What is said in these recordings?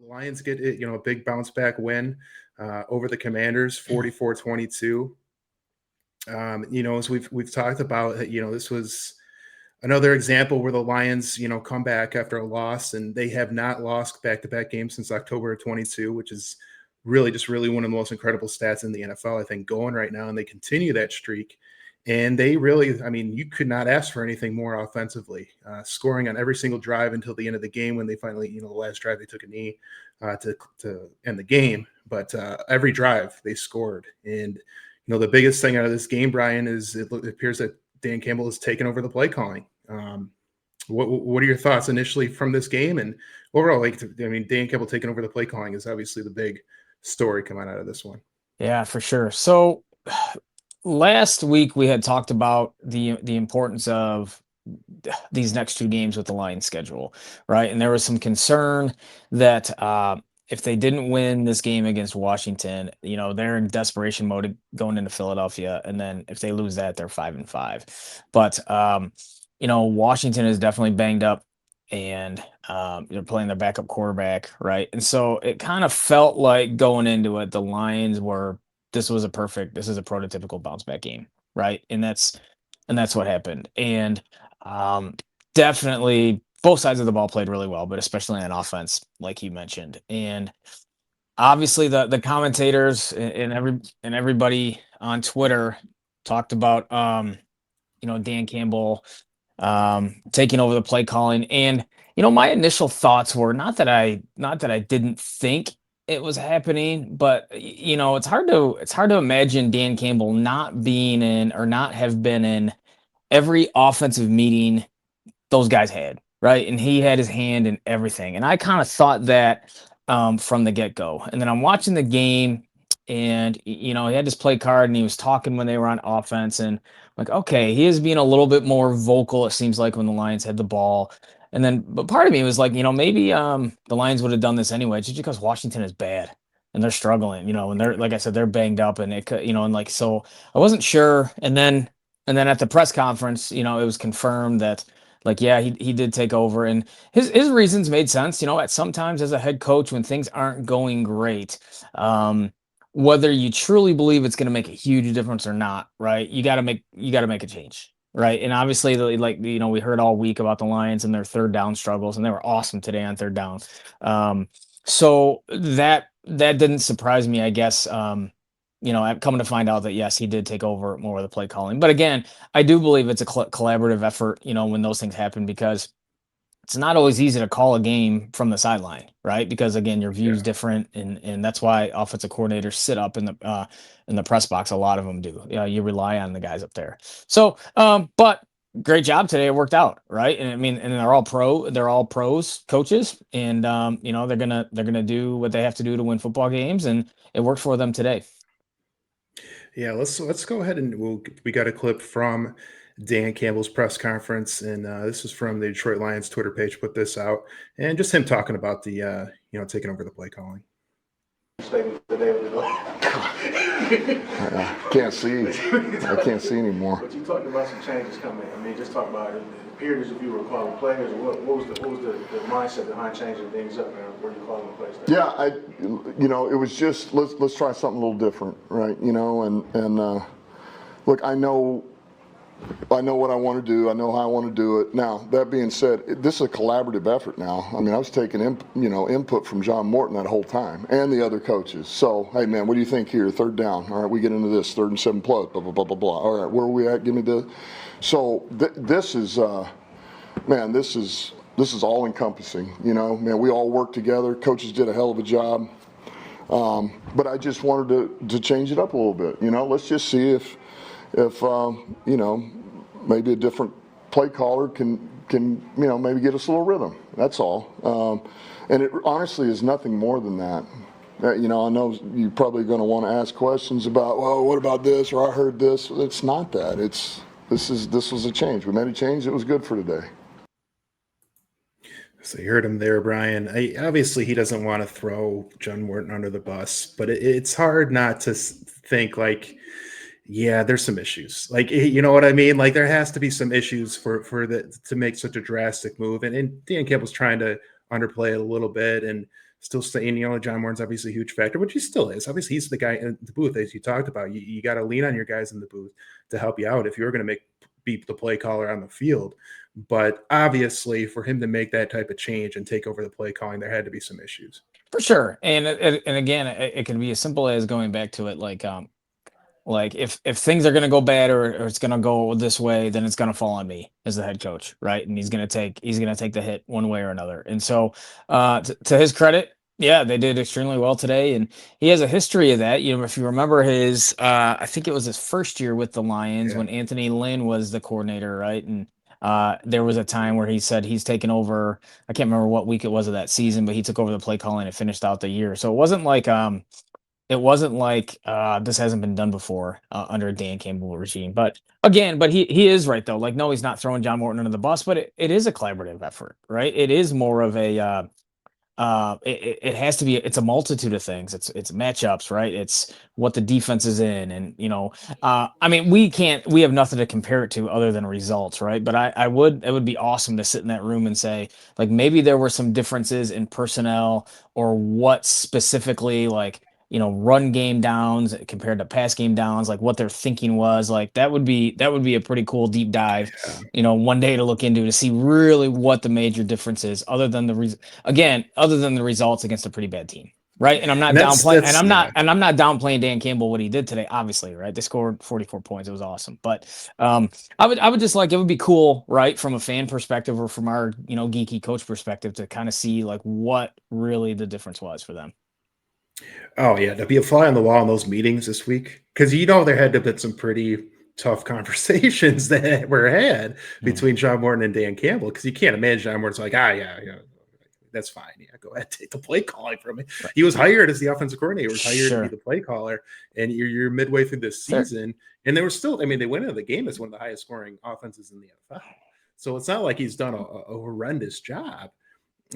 The Lions get it, a big bounce back win over the Commanders, 44-22. As we've talked about, this was another example where the Lions, come back after a loss, and they have not lost back-to-back games since October of 22, which is really one of the most incredible stats in the NFL, I think, going right now. And they continue that streak. And they really, you could not ask for anything more offensively, scoring on every single drive until the end of the game when they finally, the last drive, they took a knee to end the game. But every drive they scored. And, the biggest thing out of this game, Brian, is it appears that Dan Campbell has taken over the play calling. What are your thoughts initially from this game? And overall, Dan Campbell taking over the play calling is obviously the big story coming out of this one. Yeah, for sure. So last week we had talked about the importance of these next two games with the Lions schedule, right? And there was some concern that if they didn't win this game against Washington, they're in desperation mode going into Philadelphia, and then if they lose that, they're 5-5. But Washington is definitely banged up, and they're playing their backup quarterback, right? And so it kind of felt like going into it, the Lions were this is a prototypical bounce back game, right? And that's what happened. And definitely both sides of the ball played really well, but especially on offense, like you mentioned. And obviously the commentators and everybody on Twitter talked about Dan Campbell taking over the play calling. And my initial thoughts were not that I didn't think it was happening, but it's hard to imagine Dan Campbell not being in or not have been in every offensive meeting those guys had, right? And he had his hand in everything. And I kind of thought that from the get-go. And then I'm watching the game, and he had his play card, and he was talking when they were on offense, and like, okay, he is being a little bit more vocal, it seems like, when the Lions had the ball. And then, but part of me was like, maybe the Lions would have done this anyway, just because Washington is bad and they're struggling, and they're, like I said, they're banged up, and it could, and like, so I wasn't sure. And then at the press conference, it was confirmed that, like, yeah, he did take over, and his reasons made sense. At sometimes as a head coach, when things aren't going great, whether you truly believe it's going to make a huge difference or not, right? You got to make a change, right? And obviously, we heard all week about the Lions and their third down struggles, and they were awesome today on third down. So that didn't surprise me, I guess. I'm coming to find out that yes, he did take over more of the play calling. But again, I do believe it's a collaborative effort. When those things happen, because it's not always easy to call a game from the sideline, right? Because again, your view is different, and that's why offensive coordinators sit up in the press box. A lot of them do. You rely on the guys up there. So, but great job today. It worked out, right? And and they're all pros, coaches, and they're gonna do what they have to do to win football games, and it worked for them today. Yeah, let's go ahead and we got a clip from Dan Campbell's press conference, and this is from the Detroit Lions Twitter page. Put this out, and just him talking about the taking over the play calling. I can't see. I can't see anymore. But you talked about some changes coming. Just talk about it. It appeared as if you were calling players. What was the mindset behind changing things up, and were you calling the plays? Yeah, it was just let's try something a little different, right? And look, I know what I want to do. I know how I want to do it. Now, that being said, this is a collaborative effort now. I was taking input from John Morton that whole time and the other coaches. So, hey, man, what do you think here? Third down. All right, we get into this. 3rd and 7 plus, blah, blah, blah, blah, blah. All right, where are we at? Give me this. So this is all encompassing. We all work together. Coaches did a hell of a job. But I just wanted to change it up a little bit. Let's just see if maybe a different play caller can maybe get us a little rhythm. That's all. And it honestly is nothing more than that. I know you're probably going to want to ask questions about, well, what about this, or I heard this. It's not that. This was a change. We made a change. It was good for today. So you heard him there, Brian. Obviously, he doesn't want to throw John Morton under the bus, but it's hard not to think like, yeah, there's some issues. Like, you know what I mean? Like, there has to be some issues to make such a drastic move. And Dan Campbell's trying to underplay it a little bit. And still saying, John Morton's obviously a huge factor, which he still is. Obviously, he's the guy in the booth, as you talked about. You got to lean on your guys in the booth to help you out if you're going to be the play caller on the field. But obviously, for him to make that type of change and take over the play calling, there had to be some issues. For sure. And again, it can be as simple as going back to it, like if things are going to go bad, or it's going to go this way, then it's going to fall on me as the head coach, right? And he's going to take the hit one way or another. And so, to his credit, yeah, they did extremely well today, and he has a history of that. If you remember his, I think it was his first year with the Lions Yeah. when Anthony Lynn was the coordinator, right? And there was a time where he said he's taken over. I can't remember what week it was of that season, but he took over the play calling and finished out the year. So it wasn't like this hasn't been done before under a Dan Campbell regime. But again, he is right though. Like, no, he's not throwing John Morton under the bus, but it is a collaborative effort, right? It is more of a it has to be. It's a multitude of things. It's matchups, right? It's what the defense is in, and I mean, we have nothing to compare it to other than results, right? But it would be awesome to sit in that room and say, like, maybe there were some differences in personnel, or what specifically, like, run game downs compared to pass game downs, like what their thinking was. Like, that would be a pretty cool deep dive, Yeah. one day to look into, to see really what the major difference is, other than the results against a pretty bad team. Right. And I'm not And that's downplaying, and that's yeah. I'm not downplaying Dan Campbell, what he did today, obviously, right? They scored 44 points. It was awesome. But I would just, like, it would be cool, right, from a fan perspective, or from our, geeky coach perspective, to kind of see, like, what really the difference was for them. Oh yeah, to be a fly on the wall in those meetings this week, because there had to have been some pretty tough conversations that were had Mhm. between John Morton and Dan Campbell, because you can't imagine John Morton's like, yeah, that's fine. Yeah, go ahead, take the play calling from me. Right. He was hired as the offensive coordinator, was hired to be Sure. the play caller, and you're midway through this Sure. season, and they were still, I mean, they went into the game as one of the highest scoring offenses in the NFL. So it's not like he's done a horrendous job,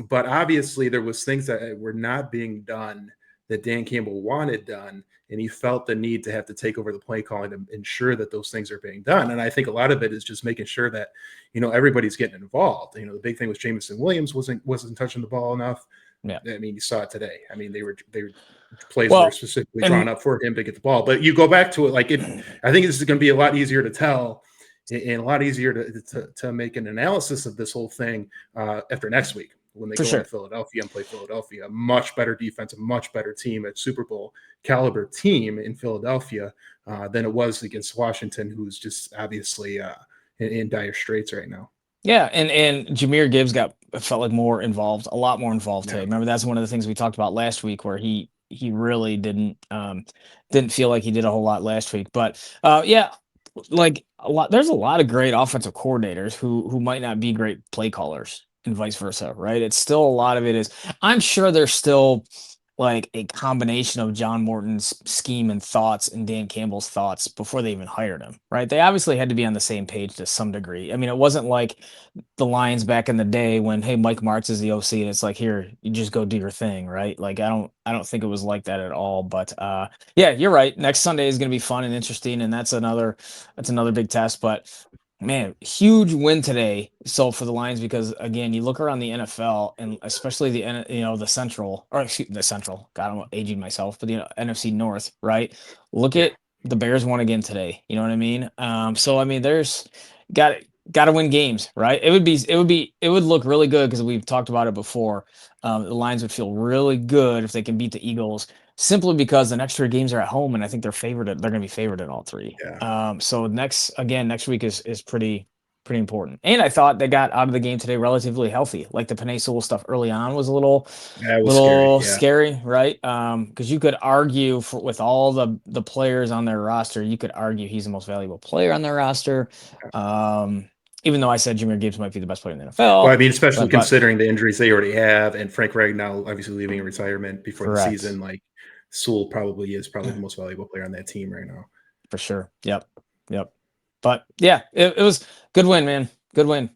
but obviously there was things that were not being done that Dan Campbell wanted done, and he felt the need to have to take over the play calling to ensure that those things are being done. And I think a lot of it is just making sure that everybody's getting involved. The big thing was Jameson Williams wasn't touching the ball enough. Yeah. I mean, you saw it today. I mean, they were plays were Well, specifically and drawn up for him to get the ball. But you go back to it, like I think this is going to be a lot easier to tell and a lot easier to make an analysis of this whole thing after next week, when they for go sure. into Philadelphia and play Philadelphia, a much better defense, a much better team, a Super Bowl caliber team in Philadelphia than it was against Washington, who's just obviously in dire straits right now. Yeah, and Jameer Gibbs felt like a lot more involved today. Yeah. Remember, that's one of the things we talked about last week, where he really didn't feel like he did a whole lot last week. But yeah, like, there's a lot of great offensive coordinators who might not be great play callers, and vice versa, right? It's still, a lot of it is, I'm sure there's still, like, a combination of John Morton's scheme and thoughts and Dan Campbell's thoughts before they even hired him, right? They obviously had to be on the same page to some degree. I mean, it wasn't like the Lions back in the day when, hey, Mike Martz is the OC, and it's like, here, you just go do your thing, right? Like, I don't think it was like that at all. But yeah, you're right. Next Sunday is going to be fun and interesting, and that's another big test. But man, huge win today. So for the Lions, because again, you look around the NFL, and especially the Central, or excuse the Central. God, I'm aging myself, but NFC North, right? Look Yeah. at the Bears won again today. You know what I mean? So I mean, there's got to win games, right? It would look really good, because we've talked about it before. The Lions would feel really good if they can beat the Eagles, simply because the next 3 games are at home, and I think they're going to be favored in all 3. Yeah. So next week is pretty important. And I thought they got out of the game today relatively healthy. Like, the Penei Sewell stuff early on was a little That was scary. Yeah. scary, right? Because you could argue, with all the players on their roster, you could argue he's the most valuable player on their roster. Even though I said Jameer Gibbs might be the best player in the NFL. Well, I mean, especially but considering the injuries they already have, and Frank Ragnow obviously leaving in retirement before the correct. season, like Sewell probably is the most valuable player on that team right now. For sure. Yep. But yeah, it was good win, man. Good win.